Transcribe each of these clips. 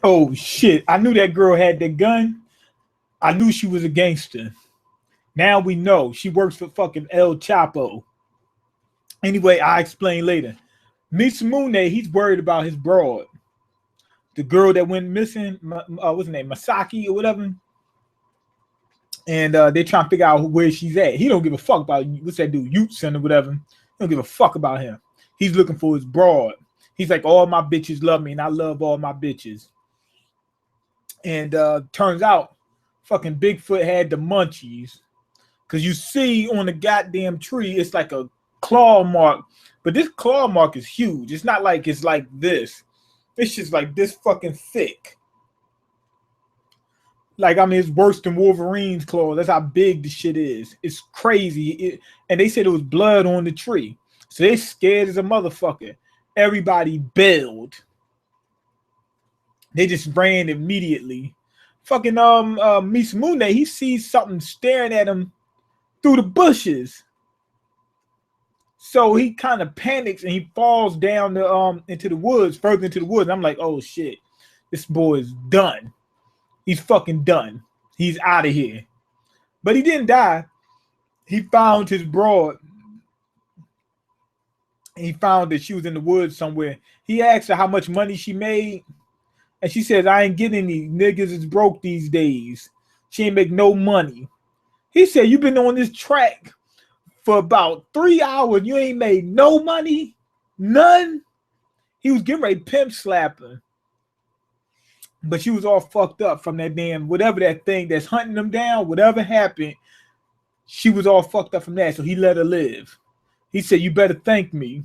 Oh shit! I knew that girl had that gun. I knew she was a gangster. Now we know she works for fucking El Chapo. Anyway, I explain later. Mitsumunne, he's worried about his broad, the girl that went missing. What's her name, Masaki or whatever. And they're trying to figure out where she's at. He don't give a fuck about what's that dude, Yutsen or whatever. He don't give a fuck about him. He's looking for his broad. He's like, all my bitches love me, and I love all my bitches. And turns out, fucking Bigfoot had the munchies. Because you see on the goddamn tree, it's like a claw mark. But this claw mark is huge. It's not like it's like this. It's just like this fucking thick. Like, I mean, it's worse than Wolverine's claw. That's how big the shit is. It's crazy. And they said it was blood on the tree. So they scared as a motherfucker. Everybody bailed. They just ran immediately. Fucking Mitsumunne, he sees something staring at him through the bushes. So he kind of panics and he falls down into the woods, further into the woods. I'm like, oh shit, this boy is done. He's fucking done. He's out of here. But he didn't die. He found his broad. He found that she was in the woods somewhere. He asked her how much money she made. And she says, I ain't getting any. Niggas is broke these days. She ain't make no money. He said, you been on this track for about 3 hours. You ain't made no money. None. He was getting ready to pimp slap her. But she was all fucked up from that damn, whatever that thing that's hunting them down, whatever happened, she was all fucked up from that. So he let her live. He said, you better thank me.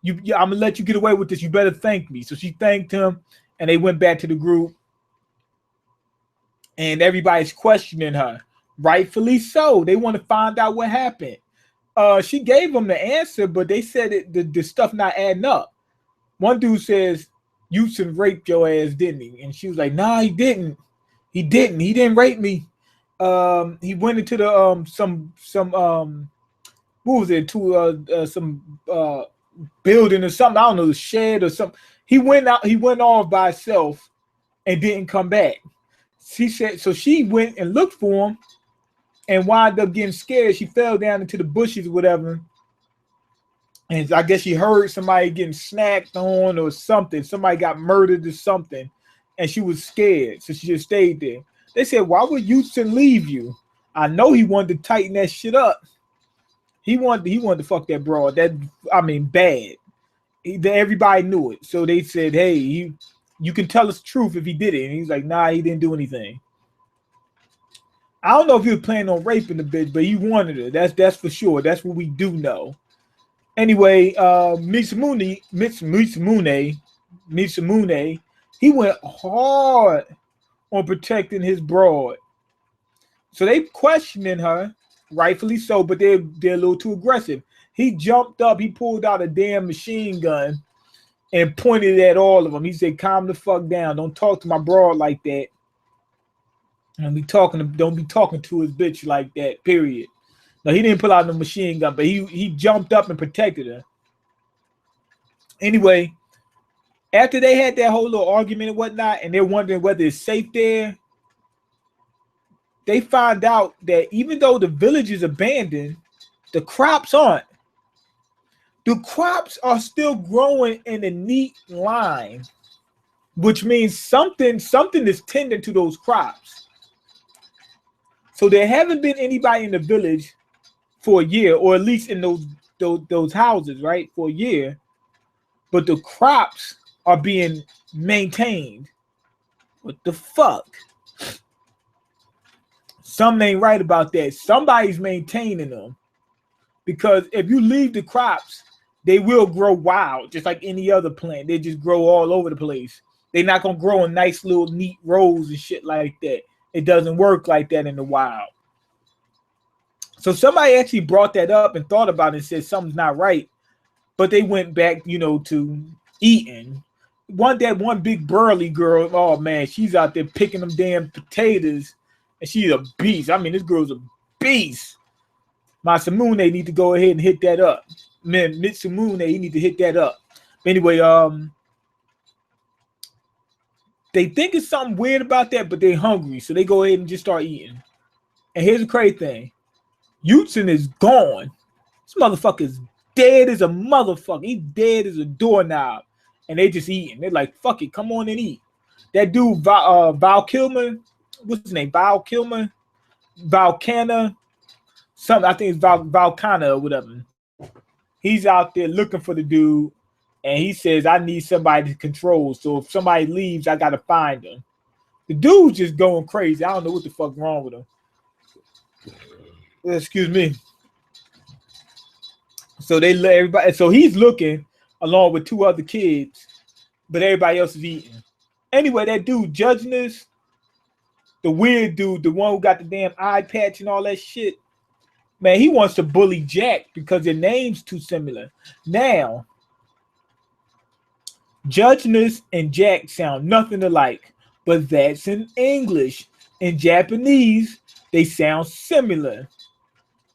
I'm going to let you get away with this. You better thank me. So she thanked him, and they went back to the group. And everybody's questioning her. Rightfully so. They want to find out what happened. She gave them the answer, but they said the stuff not adding up. One dude says, Yutsen raped your ass, didn't he? And she was like, nah, he didn't. He didn't rape me. He went into the some what was it, to some building or something, I don't know, the shed or something. He went off by himself and didn't come back. She said, so she went and looked for him and wound up getting scared. She fell down into the bushes or whatever. And I guess she heard somebody getting snacked on or something. Somebody got murdered or something. And she was scared. So she just stayed there. They said, why would Houston leave you? I know he wanted to tighten that shit up. He wanted to fuck that broad. Bad. Everybody knew it. So they said, hey, you can tell us the truth if he did it. And he's like, nah, he didn't do anything. I don't know if he was planning on raping the bitch, but he wanted her. That's for sure. That's what we do know. Anyway, Mitsumunne, he went hard on protecting his broad. So they questioning her, rightfully so, but they're a little too aggressive. He jumped up, he pulled out a damn machine gun and pointed at all of them. He said, calm the fuck down. Don't talk to my broad like that. Don't be talking to his bitch like that, period. No, he didn't pull out no machine gun, but he jumped up and protected her. Anyway, after they had that whole little argument and whatnot, and they're wondering whether it's safe there, they find out that even though the village is abandoned, the crops aren't. The crops are still growing in a neat line, which means something is tending to those crops. So there haven't been anybody in the village for a year, or at least in those houses, right? For a year. But the crops are being maintained. What the fuck? Something ain't right about that. Somebody's maintaining them. Because if you leave the crops, they will grow wild, just like any other plant. They just grow all over the place. They're not going to grow in nice little neat rows and shit like that. It doesn't work like that in the wild. So somebody actually brought that up and thought about it and said something's not right. But they went back, to eating. One big burly girl, oh man, she's out there picking them damn potatoes. And she's a beast. I mean, this girl's a beast. Masamune need to go ahead and hit that up. Man, Mitsumune, he need to hit that up. Anyway, They think it's something weird about that, but they're hungry, so they go ahead and just start eating. And here's the crazy thing. Yutsen is gone. This motherfucker's dead as a motherfucker. He's dead as a doorknob. And they just eating. They're like, fuck it, come on and eat. That dude, Val Kilmer, what's his name? Val Kilmer? Valcana? Something, I think it's Valcana or whatever. He's out there looking for the dude. And he says, I need somebody to control. So if somebody leaves, I got to find them. The dude's just going crazy. I don't know what the fuck wrong with him. Excuse me. So they let everybody. So he's looking along with two other kids, but everybody else is eating. Anyway, that dude judging this, the weird dude, the one who got the damn eye patch and all that shit, man, he wants to bully Jack because their names too similar. Now, Judgeness and Jack sound nothing alike, but that's in English. In Japanese, they sound similar.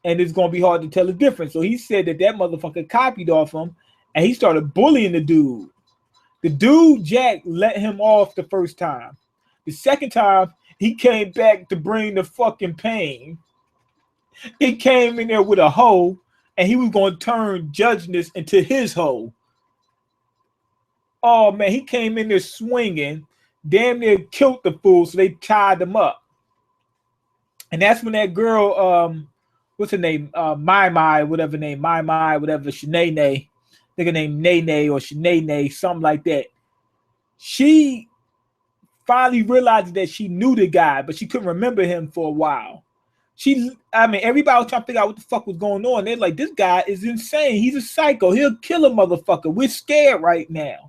And it's going to be hard to tell the difference. So he said that motherfucker copied off him, and he started bullying the dude. The dude, Jack, let him off the first time. The second time, he came back to bring the fucking pain. He came in there with a hoe, and he was going to turn Judgeness into his hoe. Oh, man, he came in there swinging, damn near killed the fool, so they tied him up. And that's when that girl, what's her name? Mai, whatever name, whatever, Shanae, think her name Nene or Shanae, something like that. She finally realized that she knew the guy, but she couldn't remember him for a while. Everybody was trying to figure out what the fuck was going on. They're like, this guy is insane. He's a psycho. He'll kill a motherfucker. We're scared right now.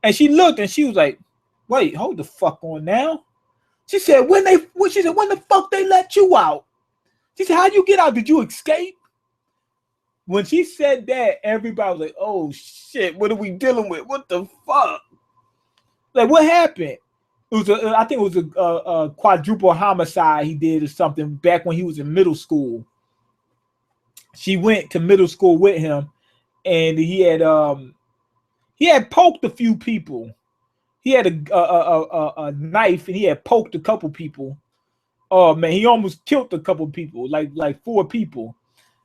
And she looked and she was like, wait, hold the fuck on now. She said, when the fuck they let you out? She said, how'd you get out? Did you escape? When she said that, everybody was like, oh shit, what are we dealing with? What the fuck? Like, what happened? I think it was a quadruple homicide he did or something back when he was in middle school. She went to middle school with him, and he had poked a few people. He had a knife, and he had poked a couple people. Oh man, he almost killed a couple people, like 4 people.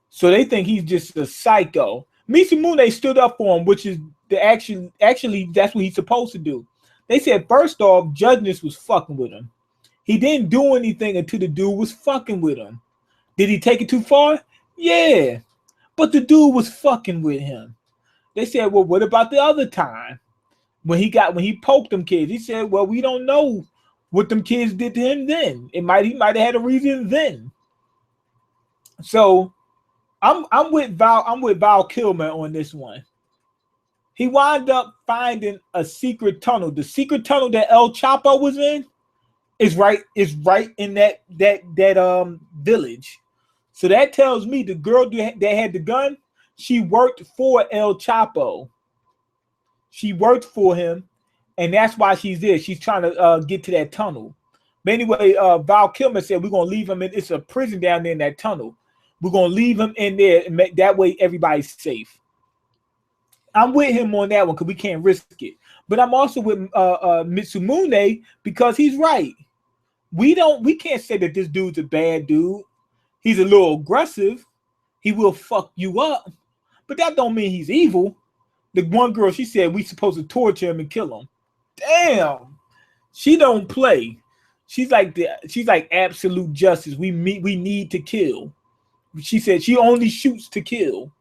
So they think he's just a psycho. Misumune stood up for him, which is actually that's what he's supposed to do. They said first off, Judgeness was fucking with him. He didn't do anything until the dude was fucking with him. Did he take it too far? Yeah, but the dude was fucking with him. They said, well, what about the other time when he poked them kids? He said, well, we don't know what them kids did to him then. He might have had a reason then. So I'm with Val Kilmer on this one. He wound up finding a secret tunnel. The secret tunnel that El Chapo was in is right in that village. So that tells me the girl that had the gun, she worked for El Chapo. She worked for him, and that's why she's there. She's trying to get to that tunnel. But anyway, Val Kilmer said we're gonna leave him in. It's a prison down there in that tunnel. We're gonna leave him in there, and that way everybody's safe. I'm with him on that one because we can't risk it. But I'm also with Mitsumune because he's right. We can't say that this dude's a bad dude. He's a little aggressive. He will fuck you up, but that don't mean he's evil. The one girl, she said we supposed to torture him and kill him. Damn, she don't play. She's like absolute justice. We need to kill. She said she only shoots to kill.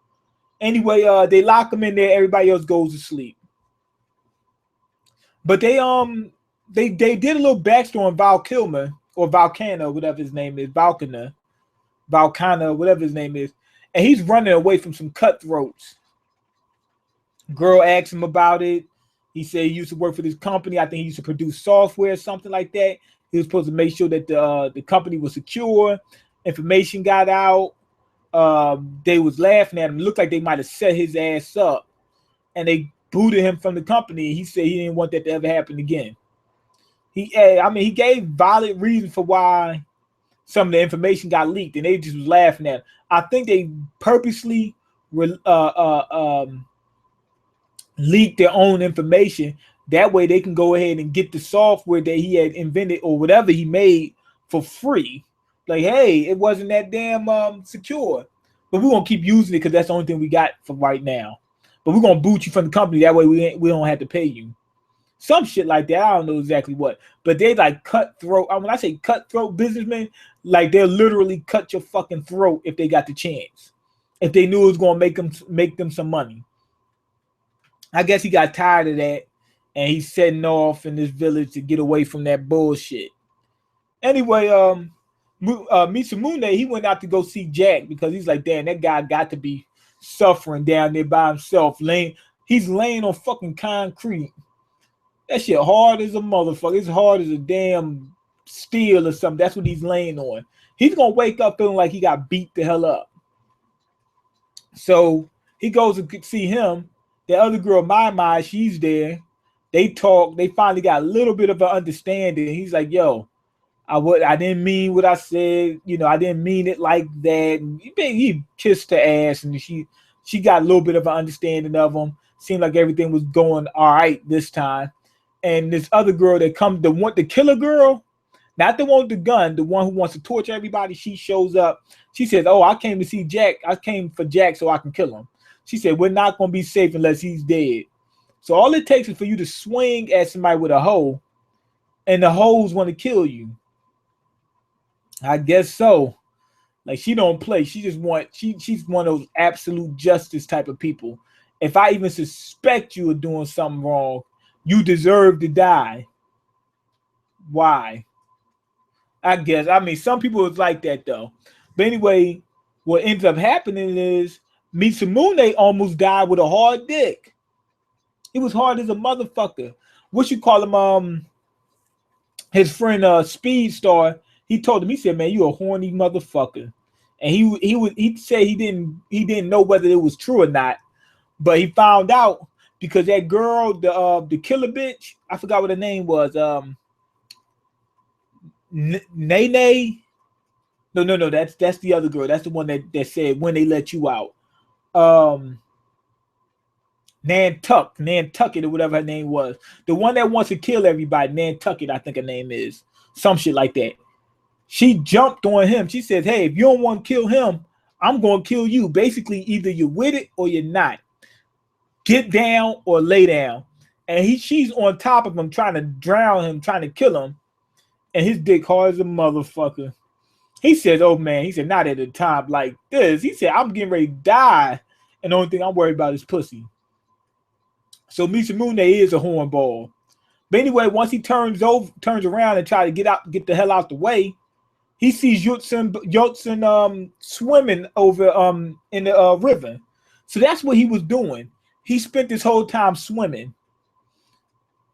Anyway, they lock him in there. Everybody else goes to sleep. But they did a little backstory on Val Kilmer or Valcana, whatever his name is, Valcana, whatever his name is, and he's running away from some cutthroats. Girl asked him about it. He said he used to work for this company. I think he used to produce software or something like that. He was supposed to make sure that the company was secure. Information got out. They was laughing at him. It looked like they might have set his ass up, and they booted him from the company. He said he didn't want that to ever happen again. He gave valid reasons for why some of the information got leaked, and they just was laughing at him. I think they purposely leaked their own information That way they can go ahead and get the software that he had invented or whatever he made for free. Like, hey, it wasn't that damn secure, but we're gonna keep using it because that's the only thing we got for right now. But we're gonna boot you from the company. That way we don't have to pay you. Some shit like that. I don't know exactly what, but they like cutthroat. When I say cutthroat businessmen, like they'll literally cut your fucking throat if they got the chance. If they knew it was gonna make them some money. I guess he got tired of that, and he's setting off in this village to get away from that bullshit. Anyway, Mitsumunde, he went out to go see Jack because he's like, damn, that guy got to be suffering down there by himself. He's laying on fucking concrete. That shit hard as a motherfucker. It's hard as a damn steel or something. That's what he's laying on. He's gonna wake up feeling like he got beat the hell up. So he goes to see him. The other girl, Mai, she's there. They talk. They finally got a little bit of an understanding. He's like, yo, I didn't mean what I said. You know, I didn't mean it like that. And he kissed her ass, and she got a little bit of an understanding of him. Seemed like everything was going all right this time. And this other girl that comes, the killer girl, not the one with the gun, the one who wants to torture everybody, she shows up. She says, oh, I came to see Jack. I came for Jack so I can kill him. She said, we're not going to be safe unless he's dead. So all it takes is for you to swing at somebody with a hoe, and the hoes want to kill you. I guess so. Like, she don't play. She just she's one of those absolute justice type of people. If I even suspect you of doing something wrong, you deserve to die. Why? I guess. I mean, some people is like that though. But anyway, what ends up happening is Mitsumunde almost died with a hard dick. He was hard as a motherfucker. What you call him? His friend Speed Star. He told him. He said, "Man, you a horny motherfucker." And he said he didn't know whether it was true or not, but he found out because that girl, the killer bitch, I forgot what her name was. Nene. No. That's the other girl. That's the one that said when they let you out. Nantucket or whatever her name was. The one that wants to kill everybody, Nantucket, I think her name is. Some shit like that. She jumped on him. She said, hey, if you don't want to kill him, I'm going to kill you. Basically, either you're with it or you're not. Get down or lay down. And she's on top of him, trying to drown him, trying to kill him. And his dick hard as a motherfucker. He said, oh, man. He said, not at a time like this. He said, I'm getting ready to die. And the only thing I'm worried about is pussy. So Mitsumunde is a hornball. But anyway, once he turns around and try to get the hell out the way, he sees Yotsun swimming over in the river. So that's what he was doing. He spent this whole time swimming.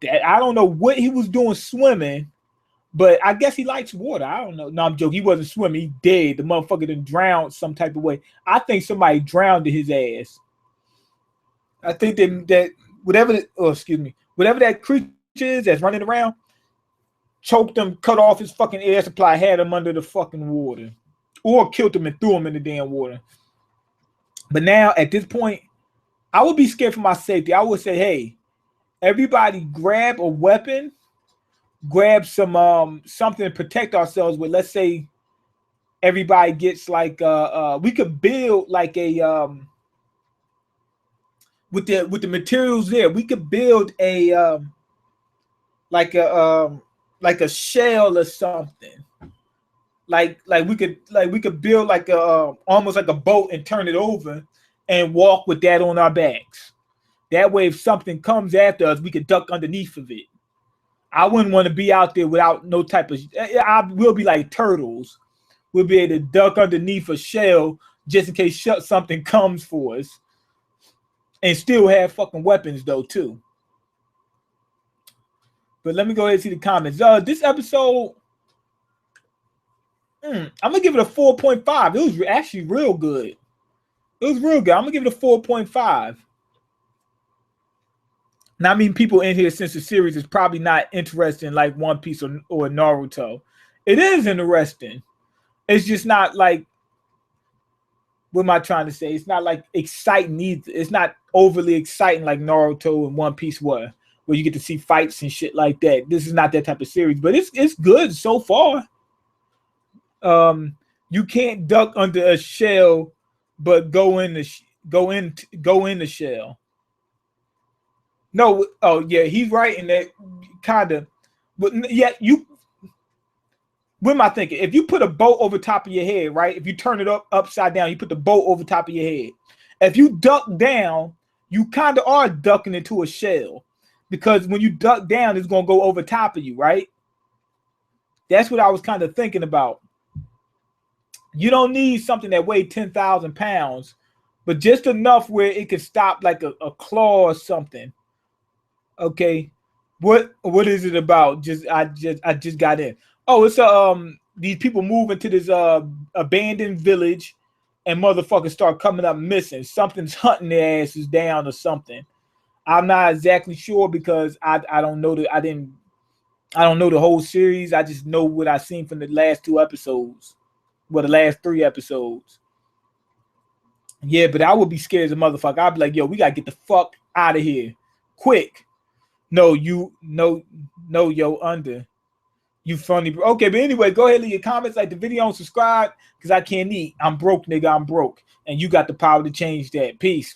I don't know what he was doing swimming, but I guess he likes water. I don't know. No, I'm joking. He wasn't swimming. He dead. The motherfucker done drowned some type of way. I think somebody drowned his ass. I think that whatever that creature is that's running around, choked him, cut off his fucking air supply, had him under the fucking water, or killed him and threw him in the damn water. But now at this point, I would be scared for my safety. I would say, hey, everybody grab a weapon, grab some something to protect ourselves with. Let's say everybody gets like we could build like a with the materials there, we could build a like a shell or something. Like we could build like a almost like a boat and turn it over and walk with that on our backs. That way, if something comes after us, we could duck underneath of it. I wouldn't want to be out there without no type of. We'll be like turtles. We'll be able to duck underneath a shell just in case something comes for us, and still have fucking weapons though too. But let me go ahead and see the comments. This episode, I'm gonna give it a 4.5. It was actually real good. It was real good. I'm gonna give it a 4.5. Now, I mean, people in here since the series is probably not interested in like One Piece or Naruto. It is interesting. It's just not like, what am I trying to say? It's not like exciting either. It's not overly exciting like Naruto and One Piece were. where you get to see fights and shit like that. This is not that type of series, but it's good so far. You can't duck under a shell, but go in the shell. No, oh yeah, he's right in that kind of. But yeah, what am I thinking? If you put a boat over top of your head, right? If you turn it upside down, you put the boat over top of your head. If you duck down, you kind of are ducking into a shell, because when you duck down, it's gonna go over top of you, right? That's what I was kind of thinking about. You don't need something that weighs 10,000 pounds, but just enough where it could stop like a claw or something. Okay, what is it about? I just got in. Oh, it's these people move into this abandoned village, and motherfuckers start coming up missing. Something's hunting their asses down or something. I'm not exactly sure because I don't know I don't know the whole series. I just know what I seen from the last 2 episodes. Well, the last 3 episodes. Yeah, but I would be scared as a motherfucker. I'd be like, yo, we gotta get the fuck out of here. Quick. No, yo, under. You funny, bro. Okay, but anyway, go ahead and leave your comments, like the video, and subscribe, because I can't eat. I'm broke, nigga. I'm broke. And you got the power to change that. Peace.